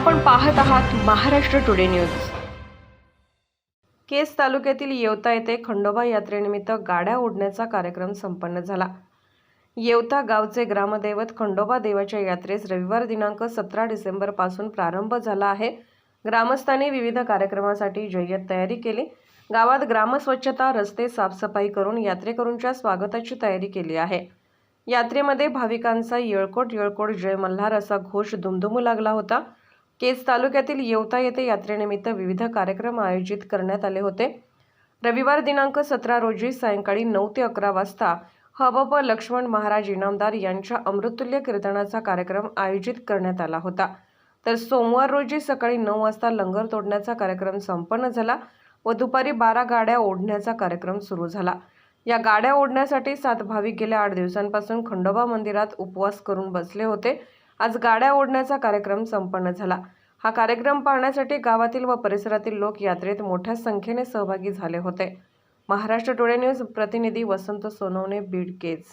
आपण पाहत आहात महाराष्ट्र टुडे न्यूज। केज तालुक्यातील येवता येथे खंडोबा यात्रेनिमित्त गाड्या ओढण्याचा कार्यक्रम संपन्न झाला। येवता गावचे ग्रामदैवत खंडोबा देवाच्या यात्रेस रविवार दिनांक 17 डिसेंबर पासून प्रारंभ झाला आहे। ग्रामस्थांनी विविध कार्यक्रमासाठी जय्यत तयारी केली। गावात ग्रामस्वच्छता, रस्ते साफसफाई करून यात्रेकरूंच्या स्वागताची तयारी केली आहे। यात्रेमध्ये भाविकांचा येळकोट जय मल्हार असा घोष दुमदुमू लागला होता। केज तालुक्यातील येवता येथे यात्रेनिमित्त विविध कार्यक्रम आयोजित करण्यात आले होते। रविवार दिनांक 17 रोजी सायंकाळी 9 ते 11 वाजता हबप लक्ष्मण महाराज इनामदार यांच्या अमृततुल्य कीर्तनाचा कार्यक्रम आयोजित करण्यात आला होता। तर सोमवार रोजी सकाळी 9 वाजता लंगर तोडण्याचा कार्यक्रम संपन्न झाला व दुपारी 12 गाड्या ओढण्याचा कार्यक्रम सुरू झाला। या गाड्या ओढण्यासाठी 7 भाविक गेल्या 8 दिवसांपासून खंडोबा मंदिरात उपवास करून बसले होते। आज गाड्या ओढण्याचा कार्यक्रम संपन्न झाला। हा कार्यक्रम पाहण्यासाठी गावातील व परिसरातील लोक यात्रेत मोठ्या संख्येने सहभागी झाले होते। महाराष्ट्र टुडे न्यूज प्रतिनिधी वसंत सोनवणे, बीड, केज।